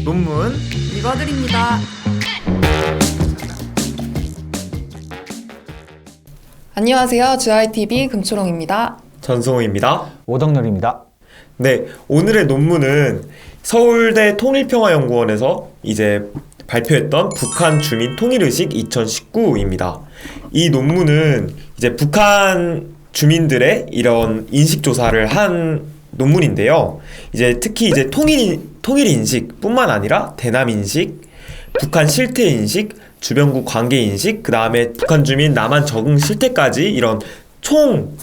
논문 읽어드립니다. 안녕하세요. 주아이TV 금초롱입니다. 전성우입니다. 오덕렬입니다. 네, 오늘의 논문은 서울대 통일평화연구원에서 이제 발표했던 북한 주민 통일의식 2019입니다. 이 논문은 이제 북한 주민들의 이런 인식조사를 한 논문인데요. 이제 특히 이제 통일 인식뿐만 아니라 대남 인식, 북한 실태 인식, 주변국 관계 인식, 그 다음에 북한 주민 남한 적응 실태까지 이런 총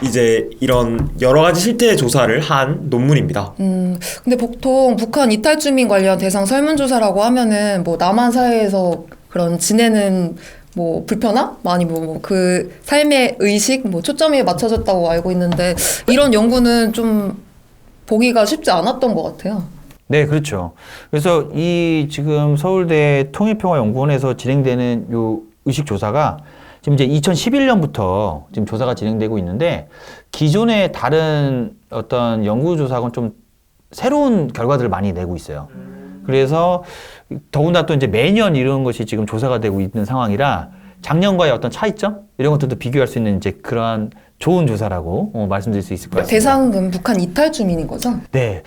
이제 이런 여러 가지 실태 조사를 한 논문입니다. 근데 보통 북한 이탈 주민 관련 대상 설문조사라고 하면은 뭐 남한 사회에서 그런 지내는 뭐 불편함? 아니 뭐 그 삶의 의식? 뭐 초점이 맞춰졌다고 알고 있는데 이런 연구는 좀 보기가 쉽지 않았던 것 같아요. 네, 그렇죠. 그래서 이 지금 서울대 통일평화연구원에서 진행되는 요 의식조사가 지금 이제 2011년부터 지금 조사가 진행되고 있는데 기존의 다른 어떤 연구조사하고는 좀 새로운 결과들을 많이 내고 있어요. 그래서 더군다나 또 이제 매년 이런 것이 지금 조사가 되고 있는 상황이라 작년과의 어떤 차이점 이런 것들도 비교할 수 있는 이제 그러한 좋은 조사라고 말씀드릴 수 있을 것 같습니다. 대상은 북한 이탈 주민인 거죠? 네.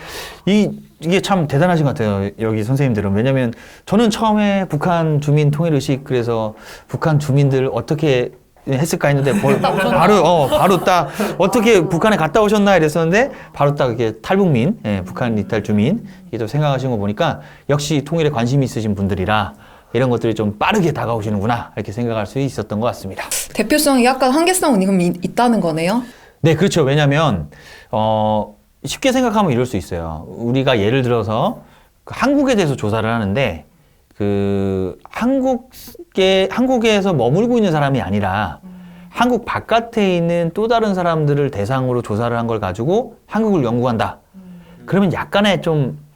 이게 참 대단하신 것 같아요. 여기 선생님들은. 왜냐면 저는 처음에 북한 주민 통일의식 그래서 북한 주민들 어떻게 했을까 했는데 바로 딱 어떻게 북한에 갔다 오셨나 이랬었는데 바로 딱 이게 탈북민, 북한 이탈 주민 이게 또 생각하시는 거 보니까 역시 통일에 관심이 있으신 분들이라 이런 것들이 좀 빠르게 다가오시는구나 이렇게 생각할 수 있었던 것 같습니다. 대표성이 약간 한계성은 그럼 있다는 거네요? 네, 그렇죠. 왜냐하면 쉽게 생각하면 이럴 수 있어요. 우리가 예를 들어서 한국에 대해서 조사를 하는데 한국에서 머물고 있는 사람이 아니라 한국 바깥에 있는 또 다른 사람들을 대상으로 조사를 한 걸 가지고 한국을 연구한다. 그러면 약간의 좀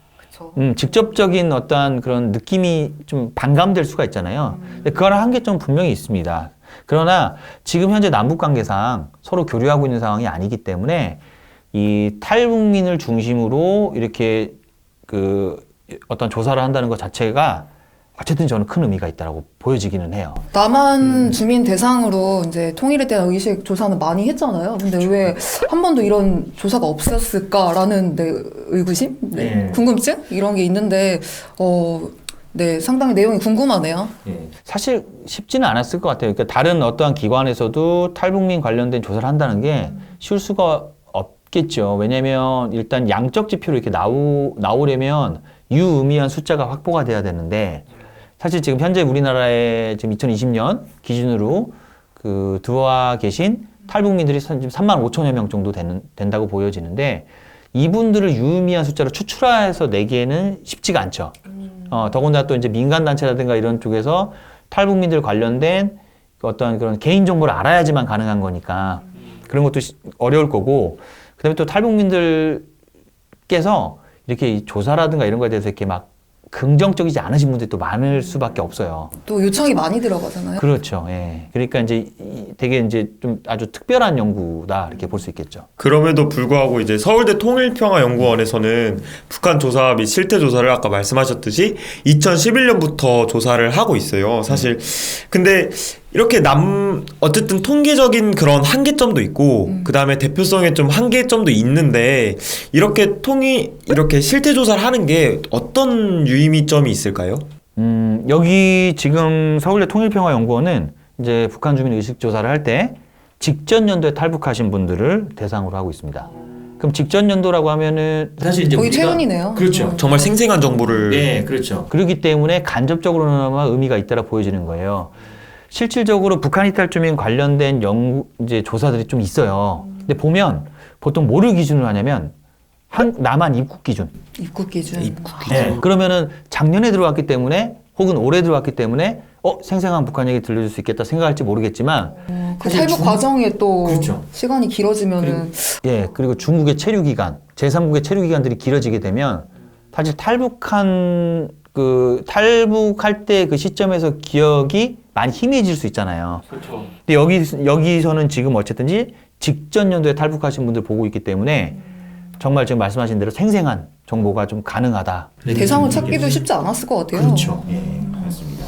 직접적인 어떤 그런 느낌이 좀 반감될 수가 있잖아요. 근데 그거랑 한계점 분명히 있습니다. 그러나 지금 현재 남북 관계상 서로 교류하고 있는 상황이 아니기 때문에 이 탈북민을 중심으로 이렇게 어떤 조사를 한다는 것 자체가 어쨌든 저는 큰 의미가 있다고 보여지기는 해요. 남한 주민 대상으로 이제 통일에 대한 의식 조사는 많이 했잖아요. 근데 그렇죠. 왜 한 번도 이런 조사가 없었을까라는 의구심? 궁금증? 이런 게 있는데, 네, 상당히 내용이 궁금하네요. 사실 쉽지는 않았을 것 같아요. 그러니까 다른 어떠한 기관에서도 탈북민 관련된 조사를 한다는 게 쉬울 수가 없겠죠. 왜냐면 일단 양적 지표로 이렇게 나오려면 유의미한 숫자가 확보가 돼야 되는데 사실 지금 현재 우리나라에 지금 2020년 기준으로 들어와 계신 탈북민들이 35,000여 명 정도 된다고 보여지는데 이분들을 유의미한 숫자로 추출해서 내기에는 쉽지가 않죠. 더군다나 또 이제 민간단체라든가 이런 쪽에서 탈북민들 관련된 어떤 그런 개인정보를 알아야지만 가능한 거니까 그런 것도 어려울 거고 그 다음에 또 탈북민들께서 이렇게 이 조사라든가 이런 거에 대해서 이렇게 막 긍정적이지 않으신 분들이 또 많을 수밖에 없어요. 또 요청이 많이 들어가잖아요. 그렇죠. 예. 그러니까 이제 되게 이제 좀 아주 특별한 연구다 이렇게 볼 수 있겠죠. 그럼에도 불구하고 이제 서울대 통일평화연구원에서는 북한 조사 및 실태 조사를 아까 말씀하셨듯이 2011년부터 조사를 하고 있어요. 사실 근데 이렇게 어쨌든 통계적인 그런 한계점도 있고 그 다음에 대표성에 좀 한계점도 있는데 이렇게 실태 조사를 하는 게 어떤 유의미점이 있을까요? 여기 지금 서울대 통일평화연구원은 이제 북한 주민 의식 조사를 할 때 직전 연도에 탈북하신 분들을 대상으로 하고 있습니다. 그럼 직전 연도라고 하면은 사실 이제 거의 최근이네요. 그렇죠. 정말 생생한 정보를. 네, 그렇죠. 그렇기 때문에 간접적으로나마 의미가 있다라 보여지는 거예요. 실질적으로 북한 이탈 주민 관련된 이제 조사들이 좀 있어요. 근데 보면 보통 뭐를 기준으로 하냐면 남한 입국 기준. 입국 기준. 네. 그러면은 작년에 들어왔기 때문에 혹은 올해 들어왔기 때문에 생생한 북한 얘기 들려줄 수 있겠다 생각할지 모르겠지만 그 탈북 과정에 또 그렇죠. 시간이 길어지면은 그리고 중국의 체류 기간, 제3국의 체류 기간들이 길어지게 되면 사실 탈북할 때 그 시점에서 기억이 많이 희미해질 수 있잖아요. 그렇죠. 근데 여기서는 지금 어쨌든지 직전 연도에 탈북하신 분들 보고 있기 때문에 정말 지금 말씀하신 대로 생생한 정보가 좀 가능하다. 대상을 찾기도 쉽지 않았을 것 같아요. 그렇죠. 예, 맞습니다.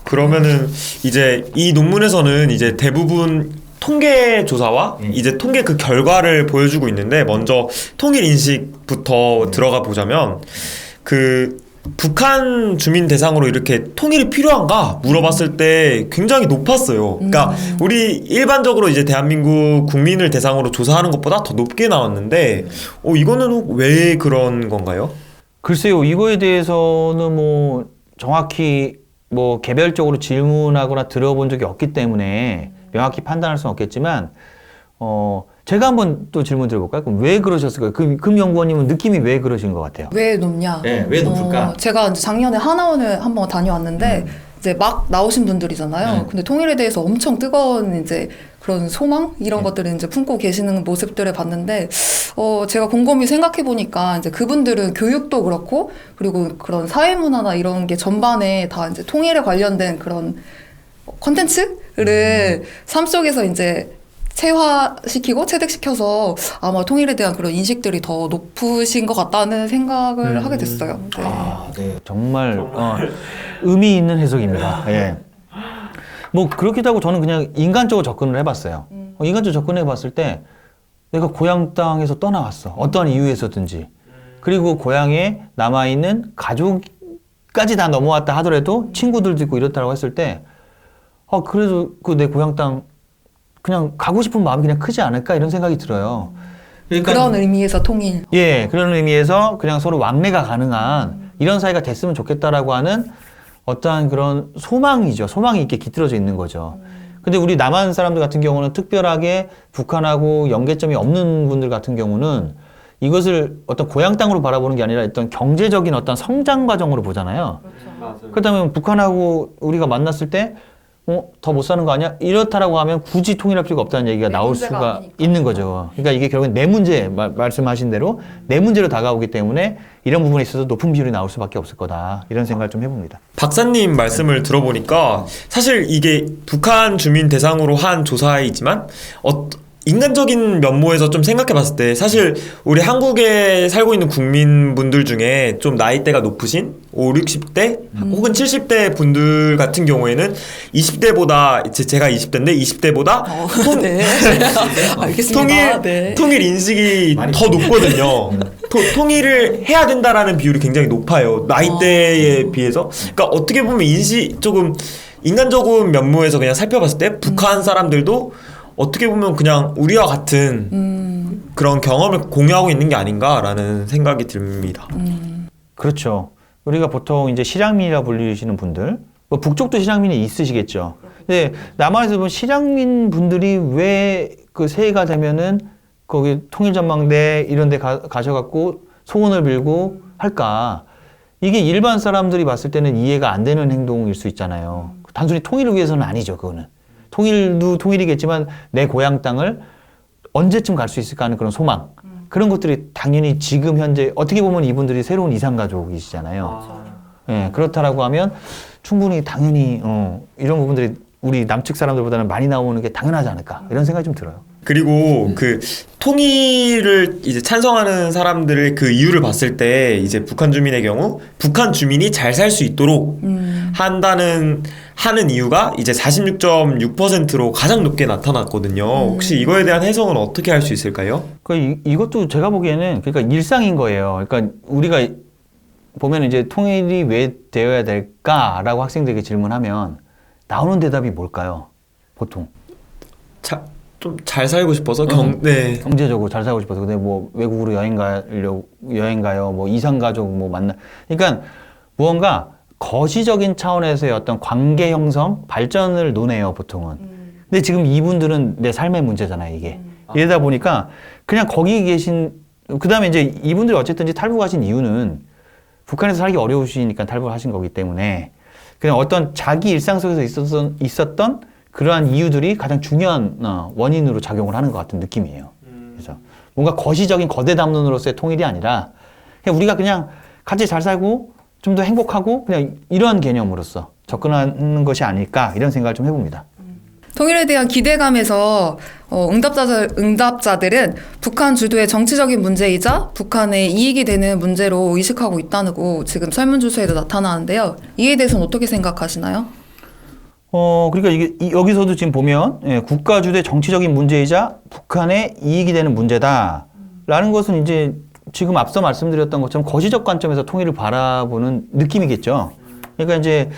그러면은 이제 이 논문에서는 이제 대부분 통계 조사와 이제 통계 그 결과를 보여주고 있는데 먼저 통일 인식부터 들어가 보자면 그 북한 주민 대상으로 이렇게 통일이 필요한가 물어봤을 때 굉장히 높았어요. 그러니까 우리 일반적으로 이제 대한민국 국민을 대상으로 조사하는 것보다 더 높게 나왔는데 이거는 왜 그런 건가요? 글쎄요, 이거에 대해서는 뭐 정확히 뭐 개별적으로 질문하거나 들어본 적이 없기 때문에 명확히 판단할 수는 없겠지만, 제가 한번 또 질문 드려볼까요? 그럼 왜 그러셨을까요? 금연구원님은 느낌이 왜 그러신 것 같아요? 왜 높냐? 네, 왜 높을까? 제가 이제 작년에 하나원을 한번 다녀왔는데 이제 막 나오신 분들이잖아요. 근데 통일에 대해서 엄청 뜨거운 이제 그런 소망 이런 것들을 이제 품고 계시는 모습들을 봤는데 제가 곰곰이 생각해 보니까 이제 그분들은 교육도 그렇고 그리고 그런 사회 문화나 이런 게 전반에 다 이제 통일에 관련된 그런 컨텐츠를 삶 속에서 이제 체화시키고 체득시켜서 아마 통일에 대한 그런 인식들이 더 높으신 것 같다는 생각을 하게 됐어요. 네. 네. 정말 의미 있는 해석입니다. 예. 뭐 그렇기도 하고 저는 그냥 인간적으로 접근을 해봤어요. 인간적으로 접근해봤을 때 내가 고향 땅에서 떠나왔어. 어떠한 이유에서든지. 그리고 고향에 남아있는 가족까지 다 넘어왔다 하더라도 친구들도 있고 이렇다고 했을 때 그래도 그 내 고향 땅 그냥 가고 싶은 마음이 그냥 크지 않을까 이런 생각이 들어요. 그러니까 그런 의미에서 통일. 예, 그런 의미에서 그냥 서로 왕래가 가능한 이런 사이가 됐으면 좋겠다라고 하는 어떠한 그런 소망이죠. 소망이 이렇게 깃들어져 있는 거죠. 근데 우리 남한 사람들 같은 경우는 특별하게 북한하고 연계점이 없는 분들 같은 경우는 이것을 어떤 고향 땅으로 바라보는 게 아니라 어떤 경제적인 어떤 성장 과정으로 보잖아요. 그렇다면 북한하고 우리가 만났을 때 더 못 사는 거 아니야? 이렇다라고 하면 굳이 통일할 필요가 없다는 얘기가 나올 수가 아니니까. 있는 거죠. 그러니까 이게 결국엔 내 문제, 말씀하신 대로 내 문제로 다가오기 때문에 이런 부분에 있어서 높은 비율이 나올 수밖에 없을 거다. 이런 생각을 좀 해봅니다. 박사님 말씀을 들어보니까 사실 이게 북한 주민 대상으로 한 조사이지만 인간적인 면모에서 좀 생각해 봤을 때 사실 우리 한국에 살고 있는 국민분들 중에 좀 나이대가 높으신 5, 60대 혹은 70대 분들 같은 경우에는 20대보다 제가 20대인데 20대보다 네. 알겠습니다. 통일 인식이 더 높거든요. 통일을 해야 된다라는 비율이 굉장히 높아요. 나이대에 비해서. 그러니까 어떻게 보면 조금 인간적인 면모에서 그냥 살펴봤을 때 북한 사람들도 어떻게 보면 그냥 우리와 같은 그런 경험을 공유하고 있는 게 아닌가라는 생각이 듭니다. 그렇죠. 우리가 보통 이제 실향민이라 불리시는 분들, 뭐 북쪽도 실향민이 있으시겠죠. 근데 남한에서 보면 실향민 분들이 왜 그 새해가 되면은 거기 통일전망대 이런 데 가셔갖고 소원을 빌고 할까? 이게 일반 사람들이 봤을 때는 이해가 안 되는 행동일 수 있잖아요. 단순히 통일을 위해서는 아니죠, 그거는. 통일도 통일이겠지만 내 고향 땅을 언제쯤 갈 수 있을까 하는 그런 소망. 그런 것들이 당연히 지금 현재 어떻게 보면 이분들이 새로운 이산가족이시잖아요. 예, 그렇다라고 하면 충분히 당연히 이런 부분들이 우리 남측 사람들보다는 많이 나오는 게 당연하지 않을까 이런 생각이 좀 들어요. 그리고 그 통일을 이제 찬성하는 사람들의 그 이유를 봤을 때 이제 북한 주민의 경우 북한 주민이 잘 살 수 있도록 하는 이유가 이제 46.6%로 가장 높게 나타났거든요. 혹시 이거에 대한 해석은 어떻게 할 수 있을까요? 이것도 제가 보기에는 그러니까 일상인 거예요. 그러니까 우리가 보면 이제 통일이 왜 되어야 될까라고 학생들에게 질문하면 나오는 대답이 뭘까요? 보통 좀 잘 살고 싶어서 네. 경제적으로 잘 살고 싶어서 근데 뭐 외국으로 여행 가요 뭐 이산가족 뭐 만나 그러니까 무언가 거시적인 차원에서의 어떤 관계 형성 발전을 논해요 보통은. 근데 지금 이분들은 내 삶의 문제잖아요 이게. 이러다 보니까 그냥 거기 계신 그다음에 이제 이분들이 어쨌든지 탈북하신 이유는 북한에서 살기 어려우시니까 탈북하신 거기 때문에 그냥 어떤 자기 일상 속에서 있었던 그러한 이유들이 가장 중요한 원인으로 작용을 하는 것 같은 느낌이에요. 그래서 뭔가 거시적인 거대 담론으로서의 통일이 아니라 그냥 우리가 그냥 같이 잘 살고 좀 더 행복하고 그냥 이러한 개념으로서 접근하는 것이 아닐까 이런 생각을 좀 해봅니다. 통일에 대한 기대감에서 응답자들은 북한 주도의 정치적인 문제이자 북한의 이익이 되는 문제로 의식하고 있다고 지금 설문조사에도 나타나는데요. 이에 대해서는 어떻게 생각하시나요? 그러니까 여기서도 지금 보면 국가 주도의 정치적인 문제이자 북한의 이익이 되는 문제다라는 것은 이제 지금 앞서 말씀드렸던 것처럼 거시적 관점에서 통일을 바라보는 느낌이겠죠. 그러니까 이제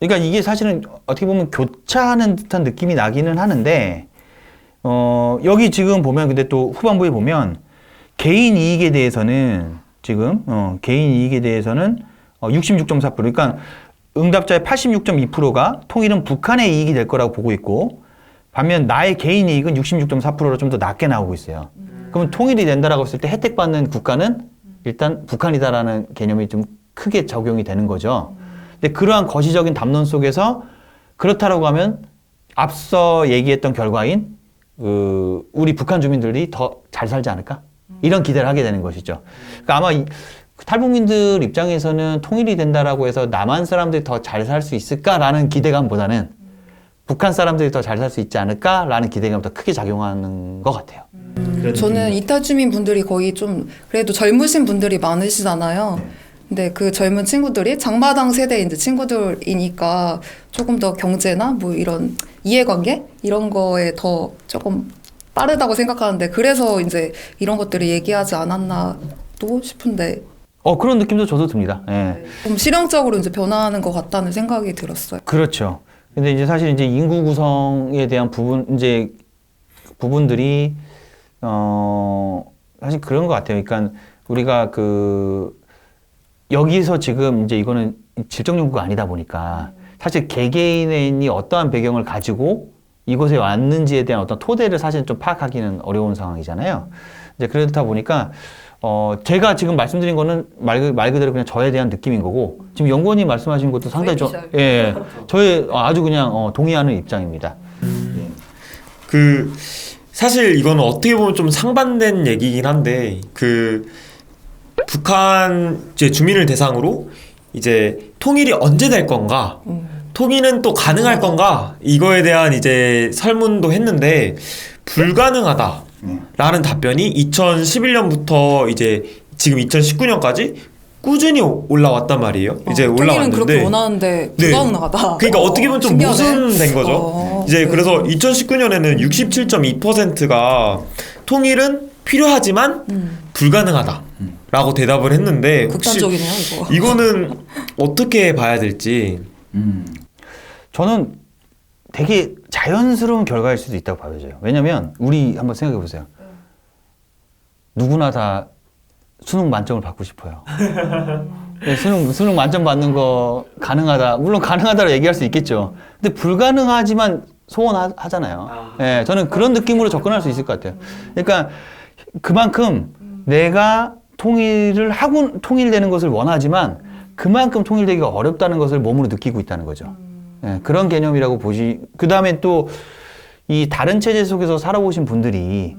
그러니까 이게 사실은 어떻게 보면 교차하는 듯한 느낌이 나기는 하는데, 여기 지금 보면 근데 또 후반부에 보면 개인 이익에 대해서는 지금, 개인 이익에 대해서는 66.4%. 그러니까 응답자의 86.2%가 통일은 북한의 이익이 될 거라고 보고 있고, 반면 나의 개인 이익은 66.4%로 좀 더 낮게 나오고 있어요. 그러면 통일이 된다라고 했을 때 혜택받는 국가는 일단 북한이다라는 개념이 좀 크게 적용이 되는 거죠. 근데 그러한 거시적인 담론 속에서 그렇다라고 하면 앞서 얘기했던 결과인 우리 북한 주민들이 더 잘 살지 않을까? 이런 기대를 하게 되는 것이죠. 그러니까 아마 탈북민들 입장에서는 통일이 된다라고 해서 남한 사람들이 더 잘 살 수 있을까라는 기대감보다는 북한 사람들이 더 잘 살 수 있지 않을까라는 기대감이 더 크게 작용하는 것 같아요. 저는 이탈 주민 분들이 거의 좀 그래도 젊으신 분들이 많으시잖아요. 근데 그 젊은 친구들이 장마당 세대 이제 친구들이니까 조금 더 경제나 뭐 이런 이해관계 이런 거에 더 조금 빠르다고 생각하는데 그래서 이제 이런 것들을 얘기하지 않았나도 싶은데. 그런 느낌도 저도 듭니다. 예. 좀 실용적으로 이제 변화하는 것 같다는 생각이 들었어요. 그렇죠. 근데 이제 사실 이제 인구 구성에 대한 부분들이 사실 그런 것 같아요. 그러니까 우리가 여기서 지금 이제 이거는 질적 연구가 아니다 보니까 사실 개개인이 어떠한 배경을 가지고 이곳에 왔는지에 대한 어떤 토대를 사실 좀 파악하기는 어려운 상황이잖아요. 이제 그렇다 보니까 제가 지금 말씀드린 거는 말 그대로 그냥 저에 대한 느낌인 거고 지금 연구원님 말씀하신 것도 상당히 저의 아주 그냥 동의하는 입장입니다. 사실 이거는 어떻게 보면 좀 상반된 얘기긴 한데 북한 이제 주민을 대상으로 이제 통일이 언제 될 건가? 통일은 또 가능할 건가? 이거에 대한 이제 설문도 했는데 불가능하다라는 답변이 2011년부터 이제 지금 2019년까지 꾸준히 올라왔단 말이에요. 이제 통일은 올라왔는데 그렇게 원하는데 불가능하다. 그러니까 어떻게 보면 좀 신기하네. 모순된 거죠. 이제 그래서 2019년에는 67.2%가 통일은 필요하지만 불가능하다라고 대답을 했는데 혹시 극단적이네요, 이거. 이거는 어떻게 봐야 될지. 저는 되게 자연스러운 결과일 수도 있다고 봐요. 왜냐면 우리 한번 생각해 보세요. 누구나 다 수능 만점을 받고 싶어요. 네, 수능 만점 받는 거 가능하다. 물론 가능하다고 얘기할 수 있겠죠. 근데 불가능하지만 소원하잖아요. 네, 저는 그런 느낌으로 접근할 수 있을 것 같아요. 그러니까 그만큼 내가 통일되는 것을 원하지만 그만큼 통일되기가 어렵다는 것을 몸으로 느끼고 있다는 거죠. 네, 그런 개념이라고 그 다음에 또 이 다른 체제 속에서 살아보신 분들이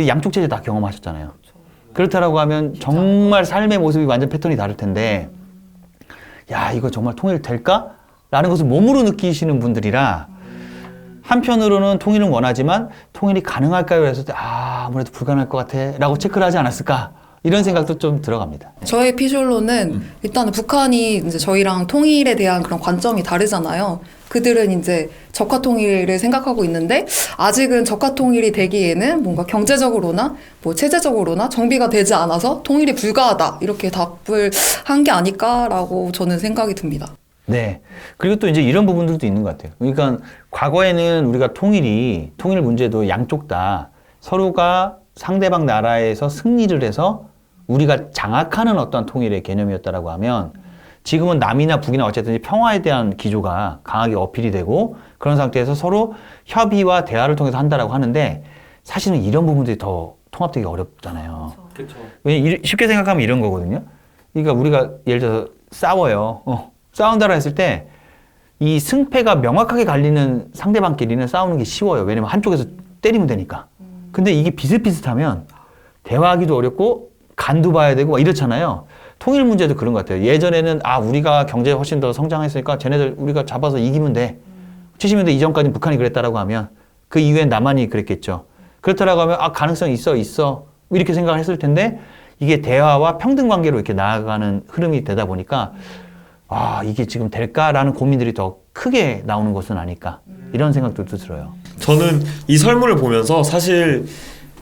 양쪽 체제 다 경험하셨잖아요. 그렇다라고 하면 정말 삶의 모습이 완전 패턴이 다를 텐데 야 이거 정말 통일될까? 라는 것을 몸으로 느끼시는 분들이라 한편으로는 통일은 원하지만 통일이 가능할까요? 그래서 아무래도 불가능할 것 같아 라고 체크를 하지 않았을까? 이런 생각도 좀 들어갑니다. 저의 피셜로는 일단은 북한이 이제 저희랑 통일에 대한 그런 관점이 다르잖아요. 그들은 이제 적화 통일을 생각하고 있는데 아직은 적화 통일이 되기에는 뭔가 경제적으로나 뭐 체제적으로나 정비가 되지 않아서 통일이 불가하다 이렇게 답을 한 게 아닐까라고 저는 생각이 듭니다. 네. 그리고 또 이제 이런 부분들도 있는 것 같아요. 그러니까 과거에는 우리가 통일 문제도 양쪽 다 서로가 상대방 나라에서 승리를 해서 우리가 장악하는 어떤 통일의 개념이었다라고 하면 지금은 남이나 북이나 어쨌든 평화에 대한 기조가 강하게 어필이 되고 그런 상태에서 서로 협의와 대화를 통해서 한다라고 하는데 사실은 이런 부분들이 더 통합되기 어렵잖아요. 그렇죠. 쉽게 생각하면 이런 거거든요. 그러니까 우리가 예를 들어서 싸워요. 싸운다라 했을 때 이 승패가 명확하게 갈리는 상대방끼리는 싸우는 게 쉬워요. 왜냐면 한쪽에서 때리면 되니까. 근데 이게 비슷비슷하면 대화하기도 어렵고 간도 봐야 되고 막 이렇잖아요. 통일 문제도 그런 것 같아요. 예전에는 우리가 경제 훨씬 더 성장했으니까 쟤네들 우리가 잡아서 이기면 돼. 70년대 이전까지 북한이 그랬다라고 하면 그 이후엔 남한이 그랬겠죠. 그렇다라고 하면 가능성 있어 이렇게 생각을 했을 텐데 이게 대화와 평등 관계로 이렇게 나아가는 흐름이 되다 보니까 이게 지금 될까라는 고민들이 더 크게 나오는 것은 아닐까 이런 생각들도 들어요. 저는 이 설문을 보면서 사실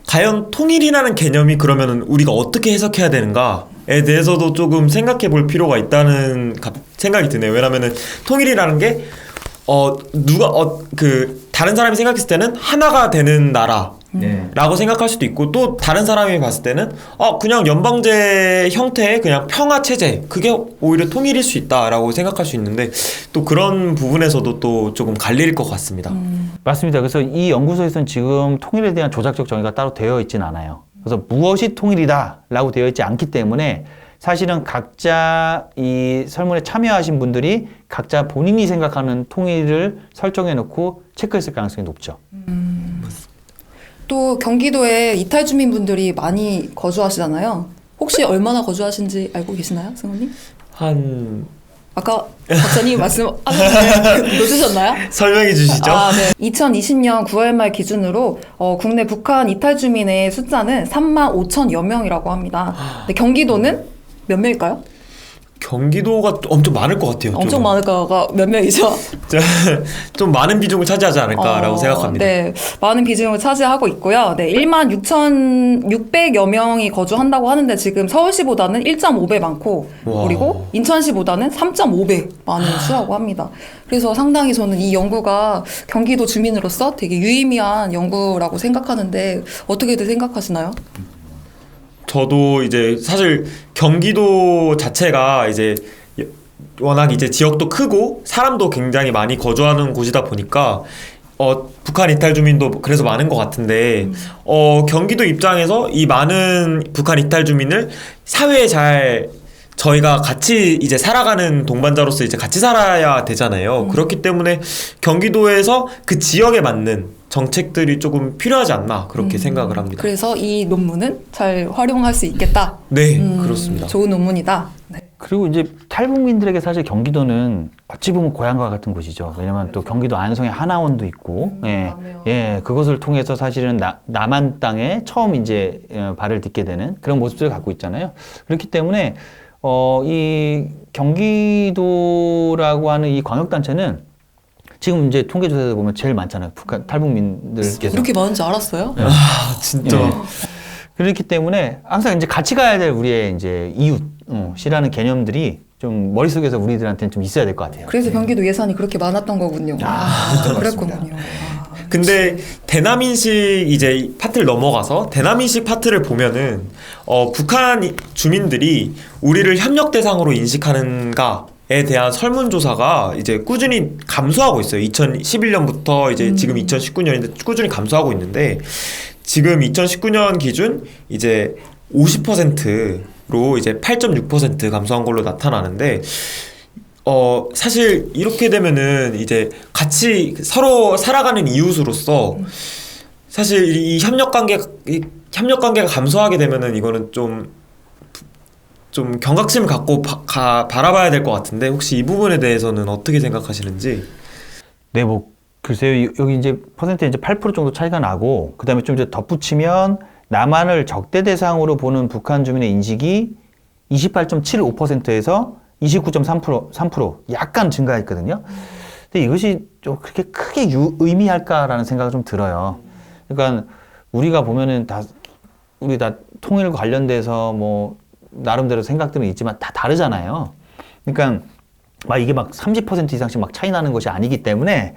과연 통일이라는 개념이 그러면 우리가 어떻게 해석해야 되는가에 대해서도 조금 생각해 볼 필요가 있다는 생각이 드네요. 왜냐면은 통일이라는 게 다른 사람이 생각했을 때는 하나가 되는 나라라고 생각할 수도 있고, 또 다른 사람이 봤을 때는 그냥 연방제 형태의 그냥 평화 체제, 그게 오히려 통일일 수 있다라고 생각할 수 있는데, 또 그런 부분에서도 또 조금 갈릴 것 같습니다. 맞습니다. 그래서 이 연구소에서는 지금 통일에 대한 조작적 정의가 따로 되어 있진 않아요. 그래서 무엇이 통일이다라고 되어 있지 않기 때문에 사실은 각자 이 설문에 참여하신 분들이 각자 본인이 생각하는 통일을 설정해 놓고 체크했을 가능성이 높죠. 또 경기도에 이탈 주민분들이 많이 거주하시잖아요. 혹시 얼마나 거주하신지 알고 계시나요, 승우님? 아까 박사님 말씀하셨는데 놓치셨나요? 설명해 주시죠. 네. 2020년 9월 말 기준으로 국내 북한 이탈 주민의 숫자는 35,000여 명이라고 합니다. 근데 경기도는 몇 명일까요? 경기도가 엄청 많을 것 같아요. 엄청 많을까가 몇 명이죠? 좀 많은 비중을 차지하지 않을까라고 생각합니다. 네, 많은 비중을 차지하고 있고요. 네, 16,600여 명이 거주한다고 하는데 지금 서울시보다는 1.5배 많고, 와. 그리고 인천시보다는 3.5배 많은 수라고 합니다. 그래서 상당히 저는 이 연구가 경기도 주민으로서 되게 유의미한 연구라고 생각하는데 어떻게들 생각하시나요? 저도 이제 사실 경기도 자체가 이제 워낙 이제 지역도 크고 사람도 굉장히 많이 거주하는 곳이다 보니까 북한 이탈 주민도 그래서 많은 것 같은데 경기도 입장에서 이 많은 북한 이탈 주민을 사회에 잘 저희가 같이 이제 살아가는 동반자로서 이제 같이 살아야 되잖아요. 그렇기 때문에 경기도에서 그 지역에 맞는 정책들이 조금 필요하지 않나 그렇게 생각을 합니다. 그래서 이 논문은 잘 활용할 수 있겠다. 네, 그렇습니다. 좋은 논문이다. 네. 그리고 이제 탈북민들에게 사실 경기도는 어찌 보면 고향과 같은 곳이죠. 왜냐면 또 경기도 안성에 하나원도 있고, 그것을 통해서 사실은 남한 땅에 처음 이제 발을 딛게 되는 그런 모습들을 갖고 있잖아요. 그렇기 때문에 이 경기도라고 하는 이 광역단체는 지금 이제 통계조사에서 보면 제일 많잖아요. 북한 탈북민들께서. 이렇게 많은지 알았어요? 진짜. 그렇기 때문에 항상 이제 같이 가야 될 우리의 이제 이웃이라는 개념들이 좀 머릿속에서 우리들한테는 좀 있어야 될 것 같아요. 그래서 경기도 예산이 그렇게 많았던 거군요. 그랬군요. 근데 대남인식 이제 파트를 넘어가서 대남인식 파트를 보면은 북한 주민들이 우리를 협력 대상으로 인식하는가에 대한 설문조사가 이제 꾸준히 감소하고 있어요. 2011년부터 이제 지금 2019년인데 꾸준히 감소하고 있는데, 지금 2019년 기준 이제 50%로 이제 8.6% 감소한 걸로 나타나는데, 사실 이렇게 되면은 이제 같이 서로 살아가는 이웃으로서 사실 이 협력 관계가 감소하게 되면은 이거는 좀 경각심을 갖고 바라봐야 될 것 같은데, 혹시 이 부분에 대해서는 어떻게 생각하시는지? 네, 뭐 글쎄요. 여기 이제 퍼센트 이제 8% 정도 차이가 나고, 그다음에 좀 이제 덧붙이면 남한을 적대 대상으로 보는 북한 주민의 인식이 28.75%에서 29.3% 약간 증가했거든요. 근데 이것이 좀 그렇게 크게 의미할까라는 생각이 좀 들어요. 그러니까 우리가 보면은 우리 다 통일과 관련돼서 뭐 나름대로 생각들은 있지만 다 다르잖아요. 그러니까 이게 막 30% 이상씩 막 차이 나는 것이 아니기 때문에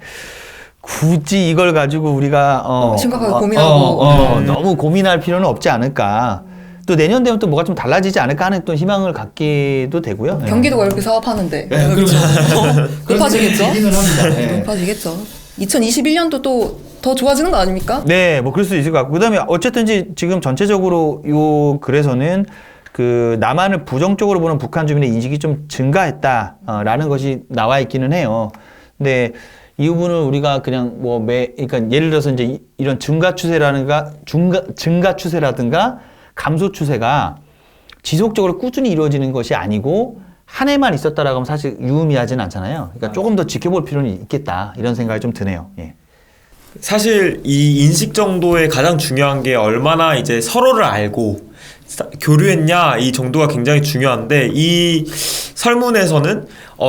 굳이 이걸 가지고 우리가 심각하게 고민하고 너무 고민할 필요는 없지 않을까. 또 내년 되면 또 뭐가 좀 달라지지 않을까 하는 또 희망을 갖기도 되고요. 경기도가 이렇게 사업하는데 그렇죠. 높아지겠죠? 네. 높아지겠죠. 2021년도 또 더 좋아지는 거 아닙니까? 네, 뭐 그럴 수 있을 것 같고, 그다음에 어쨌든지 지금 전체적으로 요 글에서는 그 남한을 부정적으로 보는 북한 주민의 인식이 좀 증가했다라는 것이 나와 있기는 해요. 근데 이 부분을 우리가 그냥 그러니까 예를 들어서 이제 이런 증가 추세라든가 감소 추세가 지속적으로 꾸준히 이루어지는 것이 아니고 한 해만 있었다라고 하면 사실 유의미하진 않잖아요. 그러니까 조금 더 지켜볼 필요는 있겠다 이런 생각이 좀 드네요. 예. 사실 이 인식 정도의 가장 중요한 게 얼마나 이제 서로를 알고 교류했냐 이 정도가 굉장히 중요한데 이 설문에서는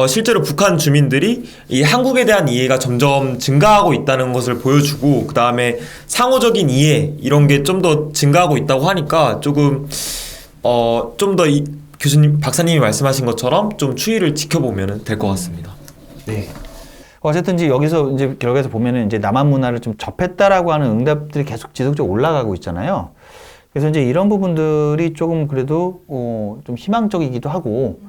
실제로 북한 주민들이 이 한국에 대한 이해가 점점 증가하고 있다는 것을 보여주고 그 다음에 상호적인 이해 이런 게 좀 더 증가하고 있다고 하니까 조금 좀 더 교수님 박사님이 말씀하신 것처럼 좀 추이를 지켜보면 될 것 같습니다. 네. 어쨌든 이제 여기서 이제 결과에서 보면은 이제 남한 문화를 좀 접했다라고 하는 응답들이 계속 지속적으로 올라가고 있잖아요. 그래서 이제 이런 부분들이 조금 그래도 좀 희망적이기도 하고,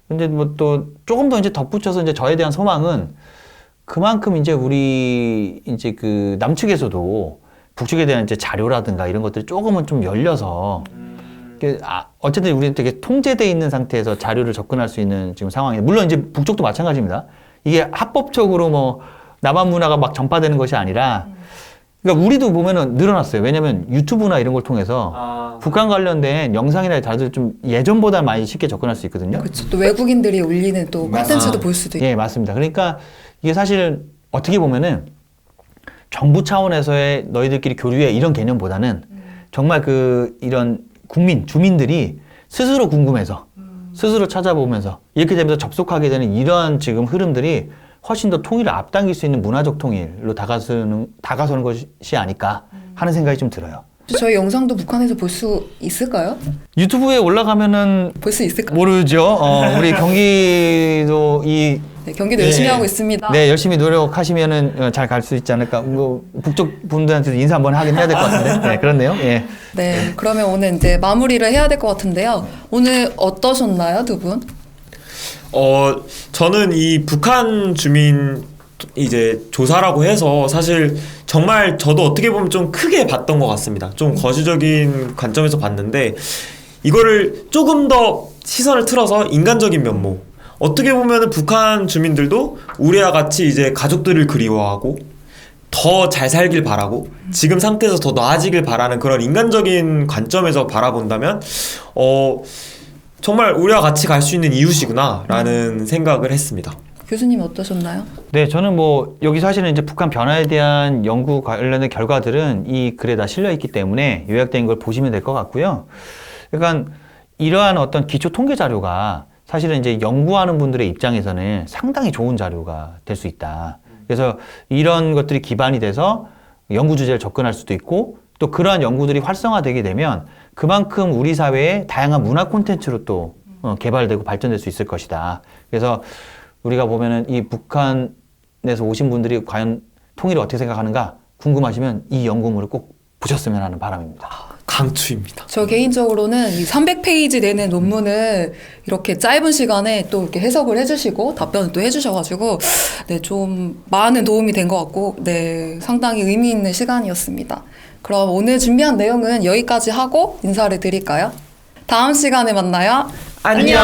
근데 뭐 또 조금 더 이제 덧붙여서 이제 저에 대한 소망은 그만큼 이제 우리 이제 그 남측에서도 북측에 대한 이제 자료라든가 이런 것들이 조금은 좀 열려서 어쨌든 우리는 되게 통제돼 있는 상태에서 자료를 접근할 수 있는 지금 상황이에요. 물론 이제 북쪽도 마찬가지입니다. 이게 합법적으로 뭐 남한 문화가 막 전파되는 것이 아니라, 그러니까 우리도 보면은 늘어났어요. 왜냐면 유튜브나 이런 걸 통해서 북한 관련된 영상이나 다들 좀 예전보다 많이 쉽게 접근할 수 있거든요. 그렇죠. 또 외국인들이 올리는 또 콘텐츠도 볼 수도 있고. 예, 맞습니다. 그러니까 이게 사실 어떻게 보면은 정부 차원에서의 너희들끼리 교류해 이런 개념보다는 정말 이런 주민들이 스스로 궁금해서 스스로 찾아보면서 이렇게 되면서 접속하게 되는 이러한 지금 흐름들이 훨씬 더 통일을 앞당길 수 있는 문화적 통일로 다가서는 것이 아닐까 하는 생각이 좀 들어요. 저희 영상도 북한에서 볼 수 있을까요? 유튜브에 올라가면은 볼 수 있을까요? 모르죠. 우리 경기도 네, 경기도 열심히 하고 있습니다. 네, 열심히 노력하시면은 잘 갈 수 있지 않을까. 뭐 북쪽 분들한테도 인사 한번 하긴 해야 될 것 같은데. 네, 그렇네요. 예. 네, 그러면 오늘 이제 마무리를 해야 될 것 같은데요. 오늘 어떠셨나요, 두 분? 저는 이 북한 주민 이제 조사라고 해서 사실 정말 저도 어떻게 보면 좀 크게 봤던 것 같습니다. 좀 거시적인 관점에서 봤는데 이거를 조금 더 시선을 틀어서 인간적인 면모, 어떻게 보면은 북한 주민들도 우리와 같이 이제 가족들을 그리워하고 더 잘 살길 바라고 지금 상태에서 더 나아지길 바라는 그런 인간적인 관점에서 바라본다면 정말 우리와 같이 갈 수 있는 이웃이구나 라는 생각을 했습니다. 교수님 어떠셨나요? 네, 저는 뭐 여기 사실은 이제 북한 변화에 대한 연구 관련된 결과들은 이 글에 다 실려 있기 때문에 요약된 걸 보시면 될 것 같고요. 그러니까 이러한 어떤 기초 통계 자료가 사실은 이제 연구하는 분들의 입장에서는 상당히 좋은 자료가 될 수 있다. 그래서 이런 것들이 기반이 돼서 연구 주제를 접근할 수도 있고 또 그러한 연구들이 활성화되게 되면 그만큼 우리 사회의 다양한 문화 콘텐츠로 또 개발되고 발전될 수 있을 것이다. 그래서 우리가 보면은 이 북한에서 오신 분들이 과연 통일을 어떻게 생각하는가 궁금하시면 이 연구물을 꼭 보셨으면 하는 바람입니다. 강추입니다. 저 개인적으로는 이 300페이지 되는 논문을 이렇게 짧은 시간에 또 이렇게 해석을 해주시고 답변을 또 해주셔가지고 네, 좀 많은 도움이 된 것 같고 네, 상당히 의미 있는 시간이었습니다. 그럼 오늘 준비한 내용은 여기까지 하고 인사를 드릴까요? 다음 시간에 만나요. 안녕.